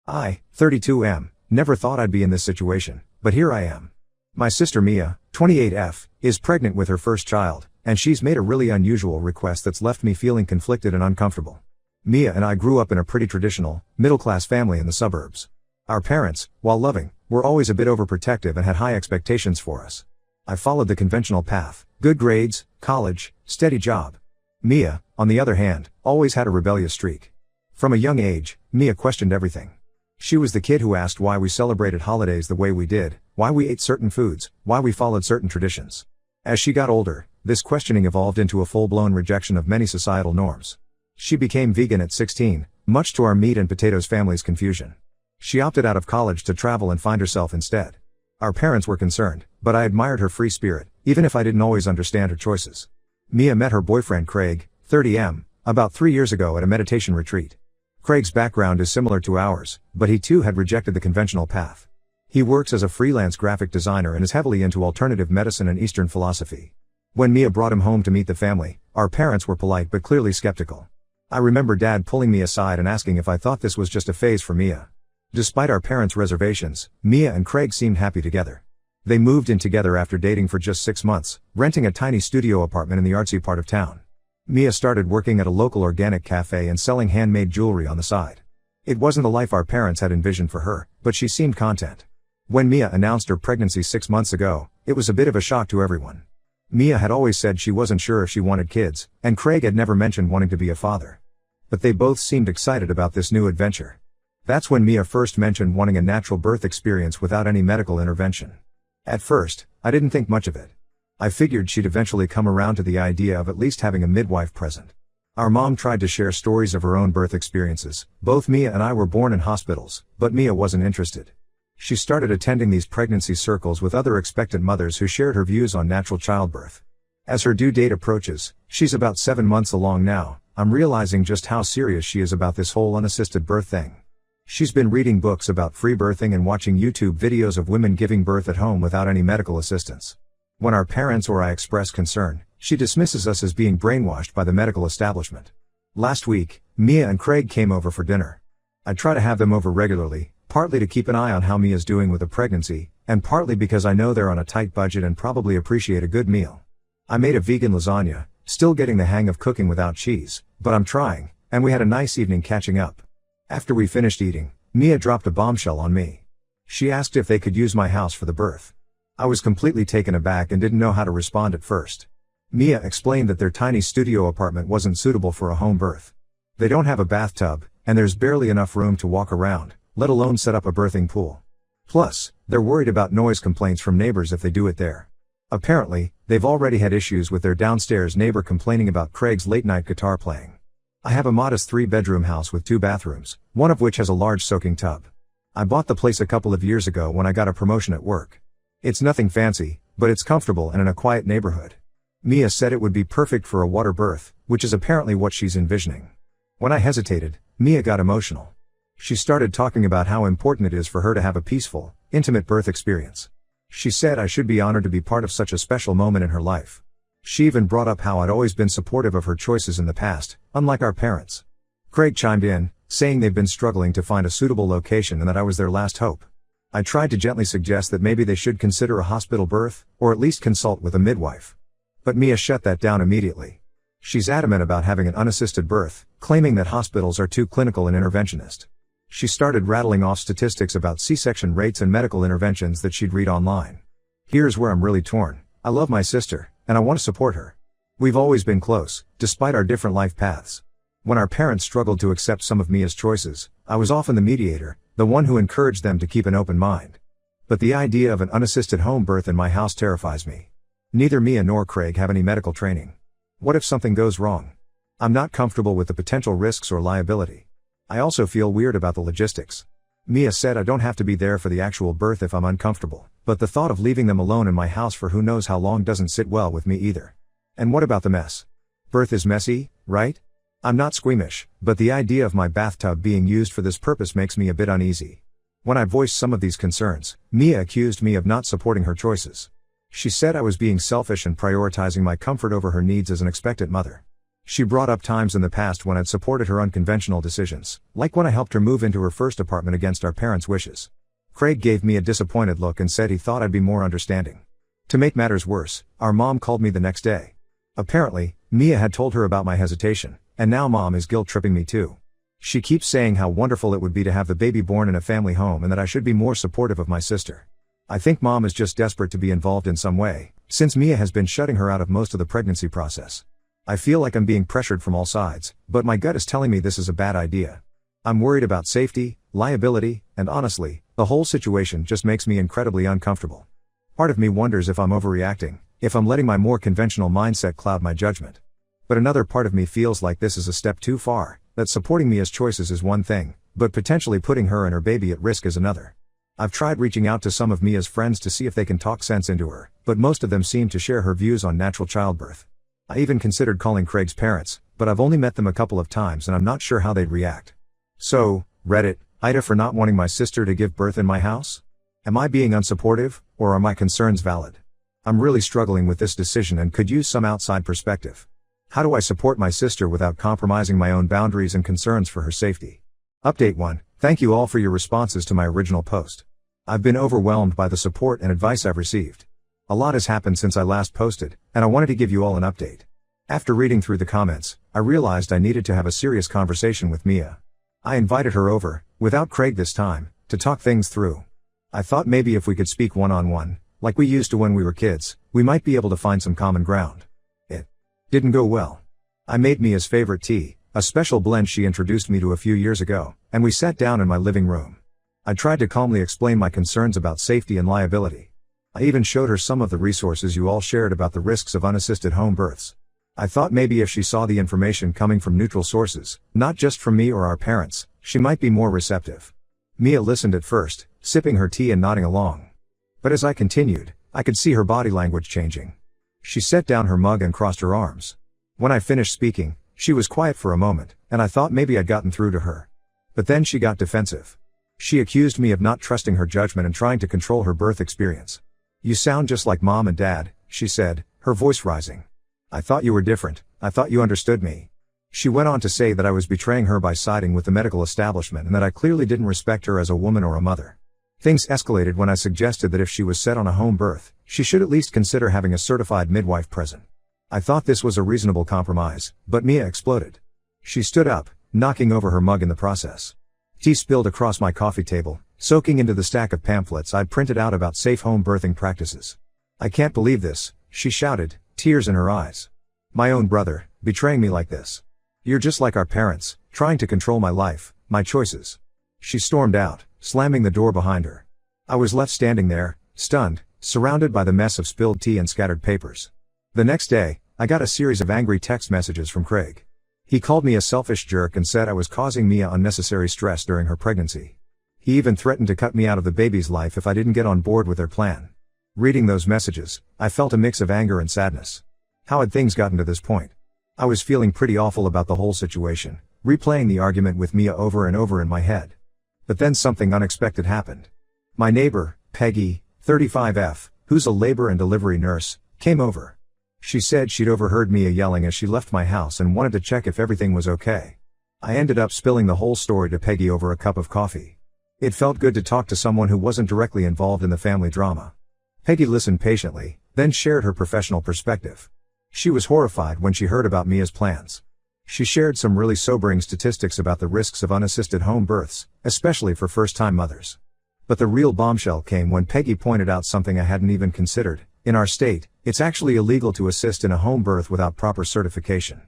I, 32 never thought I'd be in this situation, but here I am. My sister Mia, 28F, is pregnant with her first child, and she's made a really unusual request that's left me feeling conflicted and uncomfortable. Mia and I grew up in a pretty traditional, middle-class family in the suburbs. Our parents, while loving, were always a bit overprotective and had high expectations for us. I followed the conventional path: good grades, college, steady job. Mia, on the other hand, always had a rebellious streak. From a young age, Mia questioned everything. She was the kid who asked why we celebrated holidays the way we did, why we ate certain foods, why we followed certain traditions. As she got older, this questioning evolved into a full-blown rejection of many societal norms. She became vegan at 16, much to our meat and potatoes family's confusion. She opted out of college to travel and find herself instead. Our parents were concerned, but I admired her free spirit, even if I didn't always understand her choices. Mia met her boyfriend Craig, 30 about 3 years ago at a meditation retreat. Craig's background is similar to ours, but he too had rejected the conventional path. He works as a freelance graphic designer and is heavily into alternative medicine and Eastern philosophy. When Mia brought him home to meet the family, our parents were polite but clearly skeptical. I remember Dad pulling me aside and asking if I thought this was just a phase for Mia. Despite our parents' reservations, Mia and Craig seemed happy together. They moved in together after dating for just 6 months, renting a tiny studio apartment in the artsy part of town. Mia started working at a local organic cafe and selling handmade jewelry on the side. It wasn't the life our parents had envisioned for her, but she seemed content. When Mia announced her pregnancy 6 months ago, it was a bit of a shock to everyone. Mia had always said she wasn't sure if she wanted kids, and Craig had never mentioned wanting to be a father. But they both seemed excited about this new adventure. That's when Mia first mentioned wanting a natural birth experience without any medical intervention. At first, I didn't think much of it. I figured she'd eventually come around to the idea of at least having a midwife present. Our mom tried to share stories of her own birth experiences. Both Mia and I were born in hospitals, but Mia wasn't interested. She started attending these pregnancy circles with other expectant mothers who shared her views on natural childbirth. As her due date approaches, she's about 7 months along now, I'm realizing just how serious she is about this whole unassisted birth thing. She's been reading books about free birthing and watching YouTube videos of women giving birth at home without any medical assistance. When our parents or I express concern, she dismisses us as being brainwashed by the medical establishment. Last week, Mia and Craig came over for dinner. I try to have them over regularly, partly to keep an eye on how Mia's doing with the pregnancy, and partly because I know they're on a tight budget and probably appreciate a good meal. I made a vegan lasagna, still getting the hang of cooking without cheese, but I'm trying, and we had a nice evening catching up. After we finished eating, Mia dropped a bombshell on me. She asked if they could use my house for the birth. I was completely taken aback and didn't know how to respond at first. Mia explained that their tiny studio apartment wasn't suitable for a home birth. They don't have a bathtub, and there's barely enough room to walk around, let alone set up a birthing pool. Plus, they're worried about noise complaints from neighbors if they do it there. Apparently, they've already had issues with their downstairs neighbor complaining about Craig's late-night guitar playing. I have a modest 3-bedroom house with 2 bathrooms, one of which has a large soaking tub. I bought the place a couple of years ago when I got a promotion at work. It's nothing fancy, but it's comfortable and in a quiet neighborhood. Mia said it would be perfect for a water birth, which is apparently what she's envisioning. When I hesitated, Mia got emotional. She started talking about how important it is for her to have a peaceful, intimate birth experience. She said I should be honored to be part of such a special moment in her life. She even brought up how I'd always been supportive of her choices in the past, unlike our parents. Craig chimed in, saying they've been struggling to find a suitable location and that I was their last hope. I tried to gently suggest that maybe they should consider a hospital birth, or at least consult with a midwife. But Mia shut that down immediately. She's adamant about having an unassisted birth, claiming that hospitals are too clinical and interventionist. She started rattling off statistics about C-section rates and medical interventions that she'd read online. Here's where I'm really torn. I love my sister, and I want to support her. We've always been close, despite our different life paths. When our parents struggled to accept some of Mia's choices, I was often the mediator, the one who encouraged them to keep an open mind. But the idea of an unassisted home birth in my house terrifies me. Neither Mia nor Craig have any medical training. What if something goes wrong? I'm not comfortable with the potential risks or liability. I also feel weird about the logistics. Mia said I don't have to be there for the actual birth if I'm uncomfortable, but the thought of leaving them alone in my house for who knows how long doesn't sit well with me either. And what about the mess? Birth is messy, right? I'm not squeamish, but the idea of my bathtub being used for this purpose makes me a bit uneasy. When I voiced some of these concerns, Mia accused me of not supporting her choices. She said I was being selfish and prioritizing my comfort over her needs as an expectant mother. She brought up times in the past when I'd supported her unconventional decisions, like when I helped her move into her first apartment against our parents' wishes. Craig gave me a disappointed look and said he thought I'd be more understanding. To make matters worse, our mom called me the next day. Apparently, Mia had told her about my hesitation, and now mom is guilt-tripping me too. She keeps saying how wonderful it would be to have the baby born in a family home and that I should be more supportive of my sister. I think mom is just desperate to be involved in some way, since Mia has been shutting her out of most of the pregnancy process. I feel like I'm being pressured from all sides, but my gut is telling me this is a bad idea. I'm worried about safety, liability, and honestly, the whole situation just makes me incredibly uncomfortable. Part of me wonders if I'm overreacting, if I'm letting my more conventional mindset cloud my judgment. But another part of me feels like this is a step too far, that supporting Mia's choices is one thing, but potentially putting her and her baby at risk is another. I've tried reaching out to some of Mia's friends to see if they can talk sense into her, but most of them seem to share her views on natural childbirth. I even considered calling Craig's parents, but I've only met them a couple of times and I'm not sure how they'd react. So, Reddit, Ida for not wanting my sister to give birth in my house? Am I being unsupportive, or are my concerns valid? I'm really struggling with this decision and could use some outside perspective. How do I support my sister without compromising my own boundaries and concerns for her safety? Update 1. Thank you all for your responses to my original post. I've been overwhelmed by the support and advice I've received. A lot has happened since I last posted, and I wanted to give you all an update. After reading through the comments, I realized I needed to have a serious conversation with Mia. I invited her over, without Craig this time, to talk things through. I thought maybe if we could speak one-on-one, like we used to when we were kids, we might be able to find some common ground. It didn't go well. I made Mia's favorite tea, a special blend she introduced me to a few years ago, and we sat down in my living room. I tried to calmly explain my concerns about safety and liability. I even showed her some of the resources you all shared about the risks of unassisted home births. I thought maybe if she saw the information coming from neutral sources, not just from me or our parents, she might be more receptive. Mia listened at first, sipping her tea and nodding along. But as I continued, I could see her body language changing. She set down her mug and crossed her arms. When I finished speaking, she was quiet for a moment, and I thought maybe I'd gotten through to her. But then she got defensive. She accused me of not trusting her judgment and trying to control her birth experience. "You sound just like mom and dad," she said, her voice rising. "I thought you were different, I thought you understood me." She went on to say that I was betraying her by siding with the medical establishment and that I clearly didn't respect her as a woman or a mother. Things escalated when I suggested that if she was set on a home birth, she should at least consider having a certified midwife present. I thought this was a reasonable compromise, but Mia exploded. She stood up, knocking over her mug in the process. Tea spilled across my coffee table, soaking into the stack of pamphlets I'd printed out about safe home birthing practices. "I can't believe this," she shouted, tears in her eyes. "My own brother, betraying me like this. You're just like our parents, trying to control my life, my choices." She stormed out, slamming the door behind her. I was left standing there, stunned, surrounded by the mess of spilled tea and scattered papers. The next day, I got a series of angry text messages from Craig. He called me a selfish jerk and said I was causing Mia unnecessary stress during her pregnancy. He even threatened to cut me out of the baby's life if I didn't get on board with their plan. Reading those messages, I felt a mix of anger and sadness. How had things gotten to this point? I was feeling pretty awful about the whole situation, replaying the argument with Mia over and over in my head. But then something unexpected happened. My neighbor, Peggy, 35F, who's a labor and delivery nurse, came over. She said she'd overheard Mia yelling as she left my house and wanted to check if everything was okay. I ended up spilling the whole story to Peggy over a cup of coffee. It felt good to talk to someone who wasn't directly involved in the family drama. Peggy listened patiently, then shared her professional perspective. She was horrified when she heard about Mia's plans. She shared some really sobering statistics about the risks of unassisted home births, especially for first-time mothers. But the real bombshell came when Peggy pointed out something I hadn't even considered. In our state, it's actually illegal to assist in a home birth without proper certification.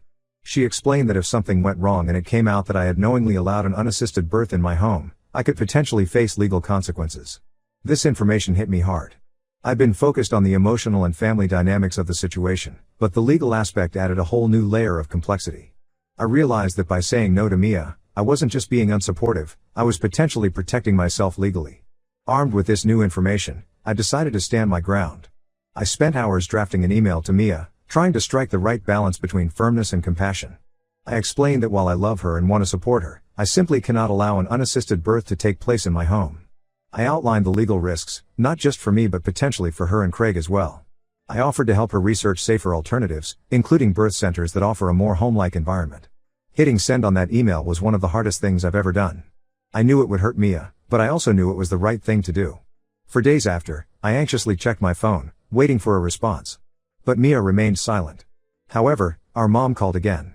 She explained that if something went wrong and it came out that I had knowingly allowed an unassisted birth in my home, I could potentially face legal consequences. This information hit me hard. I'd been focused on the emotional and family dynamics of the situation, but the legal aspect added a whole new layer of complexity. I realized that by saying no to Mia, I wasn't just being unsupportive, I was potentially protecting myself legally. Armed with this new information, I decided to stand my ground. I spent hours drafting an email to Mia, trying to strike the right balance between firmness and compassion. I explained that while I love her and want to support her, I simply cannot allow an unassisted birth to take place in my home. I outlined the legal risks, not just for me but potentially for her and Craig as well. I offered to help her research safer alternatives, including birth centers that offer a more home-like environment. Hitting send on that email was one of the hardest things I've ever done. I knew it would hurt Mia, but I also knew it was the right thing to do. For days after, I anxiously checked my phone, waiting for a response. But Mia remained silent. However, our mom called again.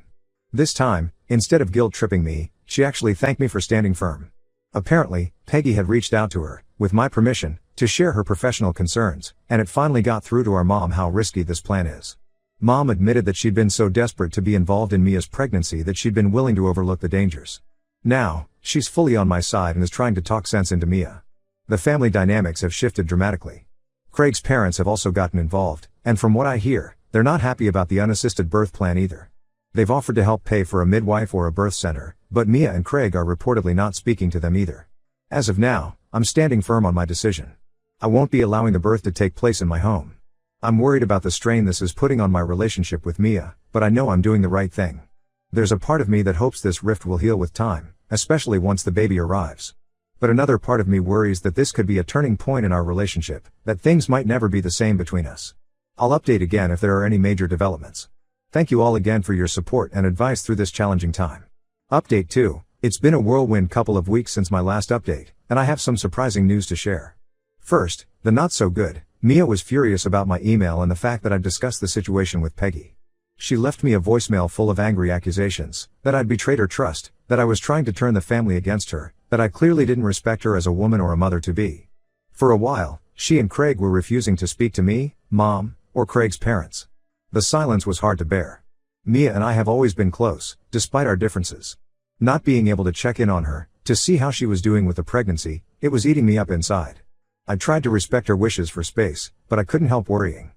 This time, instead of guilt-tripping me, she actually thanked me for standing firm. Apparently, Peggy had reached out to her, with my permission, to share her professional concerns, and it finally got through to our mom how risky this plan is. Mom admitted that she'd been so desperate to be involved in Mia's pregnancy that she'd been willing to overlook the dangers. Now, she's fully on my side and is trying to talk sense into Mia. The family dynamics have shifted dramatically. Craig's parents have also gotten involved, and from what I hear, they're not happy about the unassisted birth plan either. They've offered to help pay for a midwife or a birth center, but Mia and Craig are reportedly not speaking to them either. As of now, I'm standing firm on my decision. I won't be allowing the birth to take place in my home. I'm worried about the strain this is putting on my relationship with Mia, but I know I'm doing the right thing. There's a part of me that hopes this rift will heal with time, especially once the baby arrives. But another part of me worries that this could be a turning point in our relationship, that things might never be the same between us. I'll update again if there are any major developments. Thank you all again for your support and advice through this challenging time. Update 2. It's been a whirlwind couple of weeks since my last update, and I have some surprising news to share. First, the not so good. Mia was furious about my email and the fact that I'd discussed the situation with Peggy. She left me a voicemail full of angry accusations, that I'd betrayed her trust, that I was trying to turn the family against her, that I clearly didn't respect her as a woman or a mother-to-be. For a while, she and Craig were refusing to speak to me, Mom, or Craig's parents. The silence was hard to bear. Mia and I have always been close, despite our differences. Not being able to check in on her, to see how she was doing with the pregnancy, it was eating me up inside. I tried to respect her wishes for space, but I couldn't help worrying.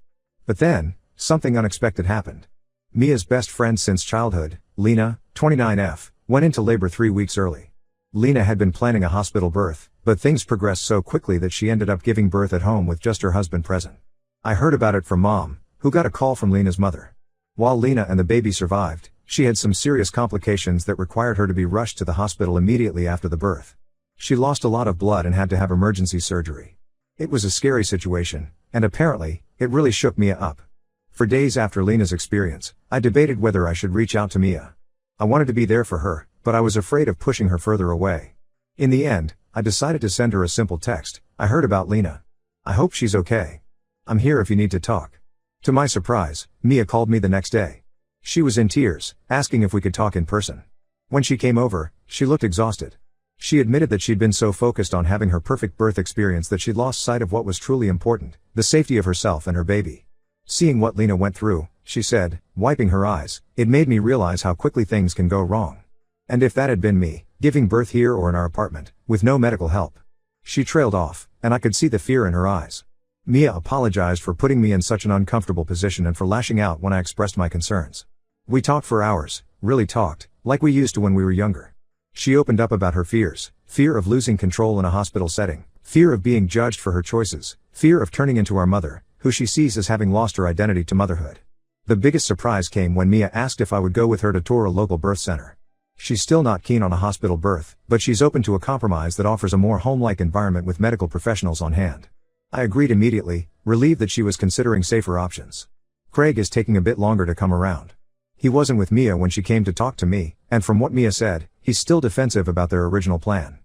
But then, something unexpected happened. Mia's best friend since childhood, Lena, 29F, went into labor 3 weeks early. Lena had been planning a hospital birth, but things progressed so quickly that she ended up giving birth at home with just her husband present. I heard about it from Mom, who got a call from Lena's mother. While Lena and the baby survived, she had some serious complications that required her to be rushed to the hospital immediately after the birth. She lost a lot of blood and had to have emergency surgery. It was a scary situation, and apparently, it really shook Mia up. For days after Lena's experience, I debated whether I should reach out to Mia. I wanted to be there for her, but I was afraid of pushing her further away. In the end, I decided to send her a simple text. I heard about Lena. I hope she's okay. I'm here if you need to talk. To my surprise, Mia called me the next day. She was in tears, asking if we could talk in person. When she came over, she looked exhausted. She admitted that she'd been so focused on having her perfect birth experience that she'd lost sight of what was truly important, the safety of herself and her baby. Seeing what Lena went through, she said, wiping her eyes, it made me realize how quickly things can go wrong. And if that had been me, giving birth here or in our apartment, with no medical help. She trailed off, and I could see the fear in her eyes. Mia apologized for putting me in such an uncomfortable position and for lashing out when I expressed my concerns. We talked for hours, really talked, like we used to when we were younger. She opened up about her fears, fear of losing control in a hospital setting, fear of being judged for her choices, fear of turning into our mother, who she sees as having lost her identity to motherhood. The biggest surprise came when Mia asked if I would go with her to tour a local birth center. She's still not keen on a hospital birth, but she's open to a compromise that offers a more home-like environment with medical professionals on hand. I agreed immediately, relieved that she was considering safer options. Craig is taking a bit longer to come around. He wasn't with Mia when she came to talk to me, and from what Mia said, he's still defensive about their original plan.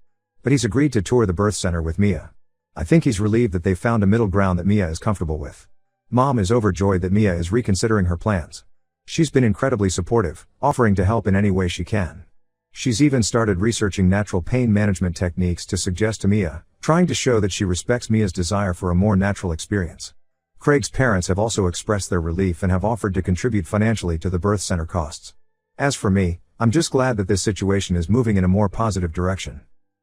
But he's agreed to tour the birth center with Mia. I think he's relieved that they've found a middle ground that Mia is comfortable with. Mom is overjoyed that Mia is reconsidering her plans. She's been incredibly supportive, offering to help in any way she can. She's even started researching natural pain management techniques to suggest to Mia, trying to show that she respects Mia's desire for a more natural experience. Craig's parents have also expressed their relief and have offered to contribute financially to the birth center costs. As for me, I'm just glad that this situation is moving in a more positive direction.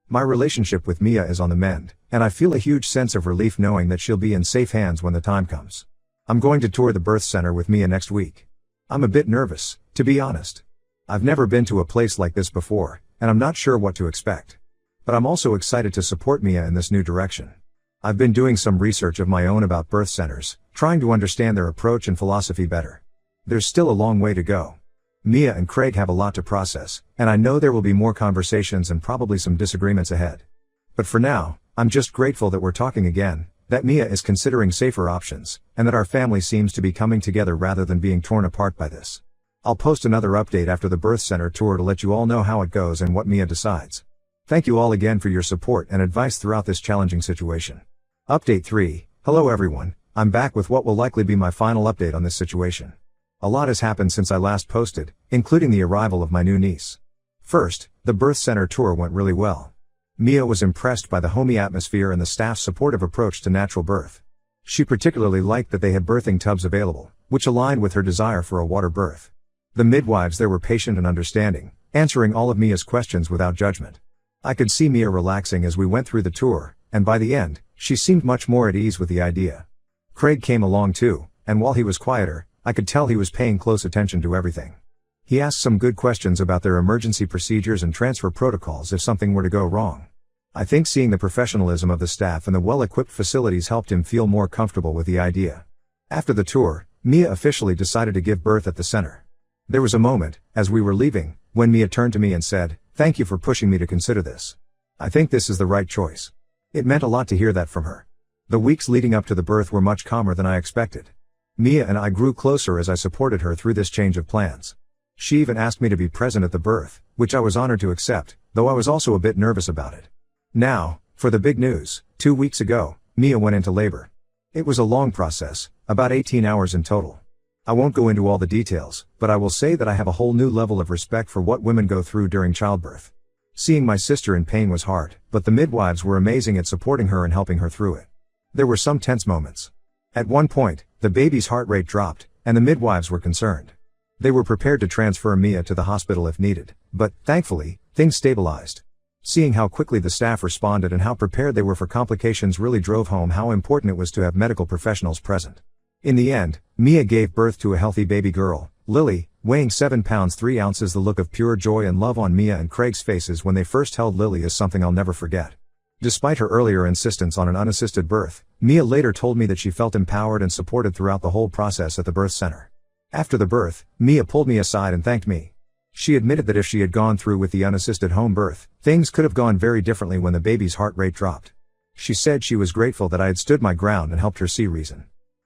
My relationship with Mia is on the mend, and I feel a huge sense of relief knowing that she'll be in safe hands when the time comes. I'm going to tour the birth center with Mia next week. I'm a bit nervous, to be honest. I've never been to a place like this before, and I'm not sure what to expect. But I'm also excited to support Mia in this new direction. I've been doing some research of my own about birth centers, trying to understand their approach and philosophy better. There's still a long way to go. Mia and Craig have a lot to process, and I know there will be more conversations and probably some disagreements ahead. But for now, I'm just grateful that we're talking again, that Mia is considering safer options, and that our family seems to be coming together rather than being torn apart by this. I'll post another update after the birth center tour to let you all know how it goes and what Mia decides. Thank you all again for your support and advice throughout this challenging situation. Update 3. Hello everyone, I'm back with what will likely be my final update on this situation. A lot has happened since I last posted, including the arrival of my new niece. First, the birth center tour went really well. Mia was impressed by the homey atmosphere and the staff's supportive approach to natural birth. She particularly liked that they had birthing tubs available, which aligned with her desire for a water birth. The midwives there were patient and understanding, answering all of Mia's questions without judgment. I could see Mia relaxing as we went through the tour, and by the end, she seemed much more at ease with the idea. Craig came along too, and while he was quieter, I could tell he was paying close attention to everything. He asked some good questions about their emergency procedures and transfer protocols if something were to go wrong. I think seeing the professionalism of the staff and the well-equipped facilities helped him feel more comfortable with the idea. After the tour, Mia officially decided to give birth at the center. There was a moment, as we were leaving, when Mia turned to me and said, "Thank you for pushing me to consider this. I think this is the right choice." It meant a lot to hear that from her. The weeks leading up to the birth were much calmer than I expected. Mia and I grew closer as I supported her through this change of plans. She even asked me to be present at the birth, which I was honored to accept, though I was also a bit nervous about it. Now, for the big news. 2 weeks ago, Mia went into labor. It was a long process, about 18 hours in total. I won't go into all the details, but I will say that I have a whole new level of respect for what women go through during childbirth. Seeing my sister in pain was hard, but the midwives were amazing at supporting her and helping her through it. There were some tense moments. At one point, the baby's heart rate dropped, and the midwives were concerned. They were prepared to transfer Mia to the hospital if needed, but, thankfully, things stabilized. Seeing how quickly the staff responded and how prepared they were for complications really drove home how important it was to have medical professionals present. In the end, Mia gave birth to a healthy baby girl, Lily, weighing 7 pounds 3 ounces. The look of pure joy and love on Mia and Craig's faces when they first held Lily is something I'll never forget. Despite her earlier insistence on an unassisted birth, Mia later told me that she felt empowered and supported throughout the whole process at the birth center. After the birth, Mia pulled me aside and thanked me. She admitted that if she had gone through with the unassisted home birth, things could have gone very differently when the baby's heart rate dropped. She said she was grateful that I had stood my ground and helped her see reason.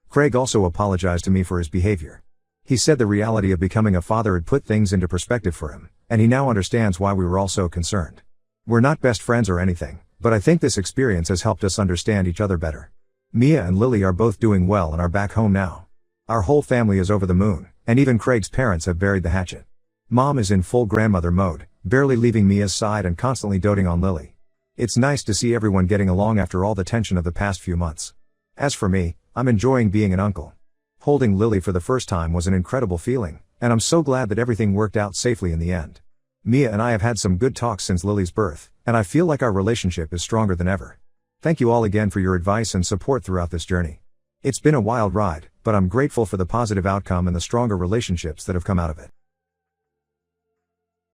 Craig also apologized to me for his behavior. He said the reality of becoming a father had put things into perspective for him, and he now understands why we were all so concerned. We're not best friends or anything, but I think this experience has helped us understand each other better. Mia and Lily are both doing well and are back home now. Our whole family is over the moon, and even Craig's parents have buried the hatchet. Mom is in full grandmother mode, barely leaving Mia's side and constantly doting on Lily. It's nice to see everyone getting along after all the tension of the past few months. As for me, I'm enjoying being an uncle. Holding Lily for the first time was an incredible feeling, and I'm so glad that everything worked out safely in the end. Mia and I have had some good talks since Lily's birth, and I feel like our relationship is stronger than ever. Thank you all again for your advice and support throughout this journey. It's been a wild ride, but I'm grateful for the positive outcome and the stronger relationships that have come out of it.